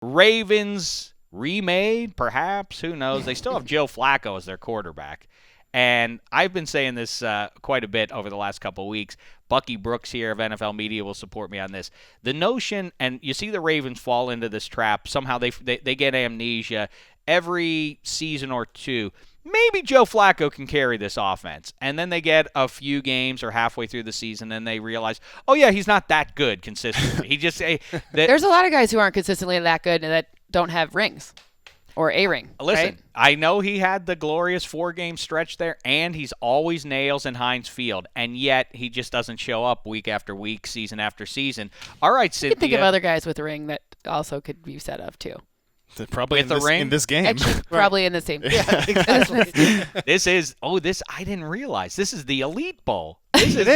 Ravens remade, perhaps. Who knows? They still have Joe Flacco as their quarterback. And I've been saying this quite a bit over the last couple of weeks. Bucky Brooks here of NFL Media will support me on this. The notion, and you see the Ravens fall into this trap. Somehow they get amnesia every season or two. Maybe Joe Flacco can carry this offense. And then they get a few games or halfway through the season, and they realize, oh, yeah, he's not that good consistently. He just There's a lot of guys who aren't consistently that good and that don't have rings. Or a ring. Listen, right? I know he had the glorious 4-game stretch there, and he's always nails in Heinz Field, and yet he just doesn't show up week after week, season after season. All right, Cynthia. You can think of other guys with a ring that also could be said of, too. Probably in this game. Actually, probably in the same. Yeah, exactly. I didn't realize. This is the Elite Bowl. This is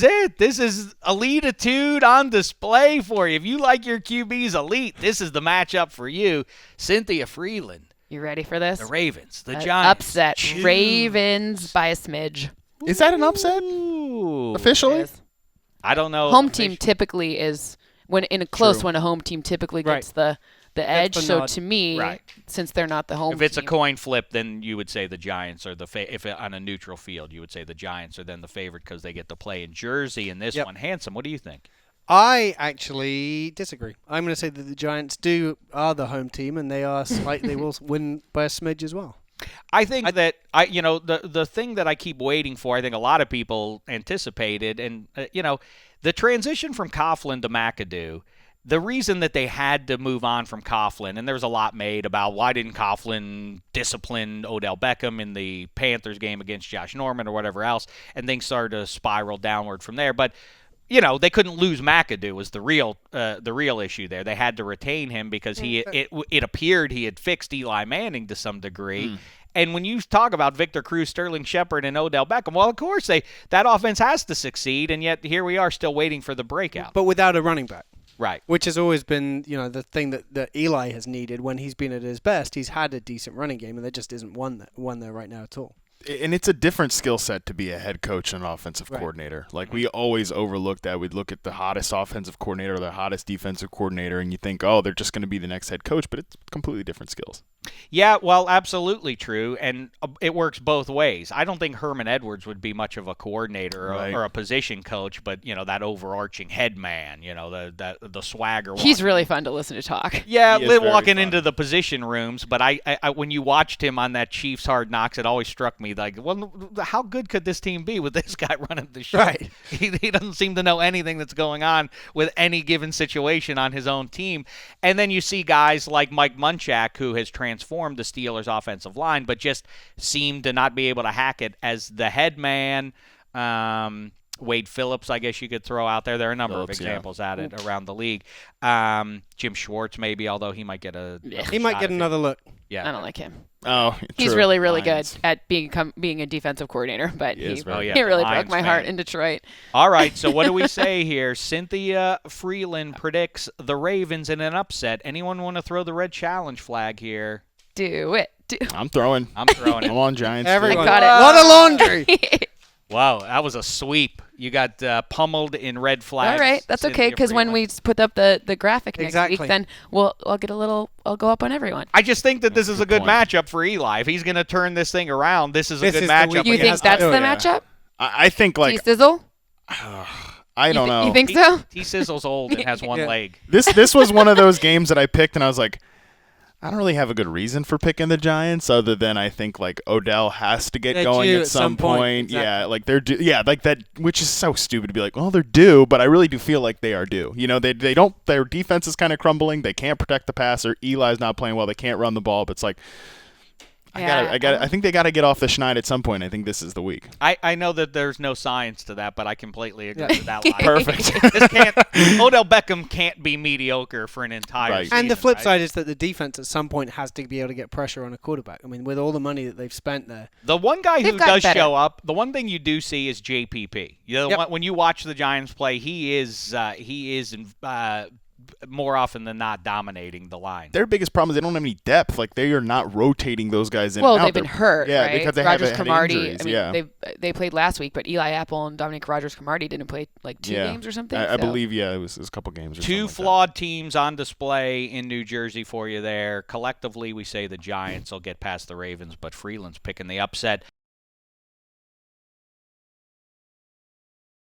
it. This is elititude on display for you. If you like your QBs elite, this is the matchup for you. Cynthia Freeland. You ready for this? The Ravens. The Giants. Upset. Choose. Ravens by a smidge. Is that an upset? Ooh. Officially? I don't know. Home team typically is, when in a close True. one, a home team typically gets the edge. the So nod. to me, Right. since they're not the home If it's a team, coin flip, then you would say the Giants are if on a neutral field, you would say the Giants are then the favorite because they get to play in Jersey in this one. Handsome, what do you think? I actually disagree. I'm going to say that the Giants are the home team, and they will win by a smidge as well. I think the thing that I keep waiting for, I think a lot of people anticipated, and the transition from Coughlin to McAdoo. The reason that they had to move on from Coughlin, and there was a lot made about why didn't Coughlin discipline Odell Beckham in the Panthers game against Josh Norman or whatever else, and things started to spiral downward from there. But they couldn't lose McAdoo was the real issue there. They had to retain him because it appeared he had fixed Eli Manning to some degree. And when you talk about Victor Cruz, Sterling Shepard, and Odell Beckham, well, of course that offense has to succeed, and yet here we are still waiting for the breakout. But without a running back. Right. Which has always been, the thing that Eli has needed when he's been at his best. He's had a decent running game, and there just isn't one there right now at all. And it's a different skill set to be a head coach and an offensive coordinator. Like, we always overlook that. We'd look at the hottest offensive coordinator or the hottest defensive coordinator, and you think, oh, they're just going to be the next head coach, but it's completely different skills. Yeah, well, absolutely true, and it works both ways. I don't think Herman Edwards would be much of a coordinator or a position coach, but that overarching head man, the swagger. he's really fun to listen to talk. Yeah, walking fun. into the position rooms, but I when you watched him on that Chiefs Hard Knocks, it always struck me like, well, how good could this team be with this guy running the show? Right. He doesn't seem to know anything that's going on with any given situation on his own team. And then you see guys like Mike Munchak, who has transformed the Steelers' offensive line, but just seemed to not be able to hack it as the head man. Wade Phillips, I guess you could throw out there. There are a number of examples at it around the league. Jim Schwartz, maybe, although he might get another look. Yeah, I don't like him. Oh, he's true. really, really good at being a defensive coordinator, but he really broke my heart in Detroit. All right, so what do we say here? Cynthia Freeland predicts the Ravens in an upset. Anyone want to throw the red challenge flag here? Do it. I'm throwing it. I'm on Giants. Everyone. I got it. A lot of laundry. Wow, that was a sweep. You got pummeled in red flags. All right, that's okay, because when we put up the graphic next week, then I'll go up on everyone. I just think that this is a good matchup for Eli. If he's going to turn this thing around, this is a good matchup. You think that's the matchup? I think T-Sizzle? I don't know. You think so? T-Sizzle's old and has one leg. This was one of those games that I picked, and I was like, I don't really have a good reason for picking the Giants other than I think like Odell has to get going at some point. Exactly. Yeah, like they're due. Yeah, like that, which is so stupid to be like, well, they're due, but I really do feel like they are due. They don't. Their defense is kind of crumbling. They can't protect the passer. Eli's not playing well. They can't run the ball. But it's like, I think they got to get off the schneid at some point. I think this is the week. I know that there's no science to that, but I completely agree with that line. Perfect. Odell Beckham can't be mediocre for an entire season. And the flip side is that the defense at some point has to be able to get pressure on a quarterback. I mean, with all the money that they've spent there. The one guy who does show up, the one thing you do see is JPP. When you watch the Giants play, he is more often than not dominating the line. Their biggest problem is they don't have any depth. Like, they are not rotating those guys in. Well, and out. they've been hurt, yeah, right? because they Rogers haven't had Cromartie. injuries. I mean, they played last week, but Eli Apple and Dominic Rogers Cromartie didn't play like 2 games or something. I believe, it was a couple games. Or Two something flawed teams on display in New Jersey for you there. Collectively, we say the Giants will get past the Ravens, but Freeland's picking the upset.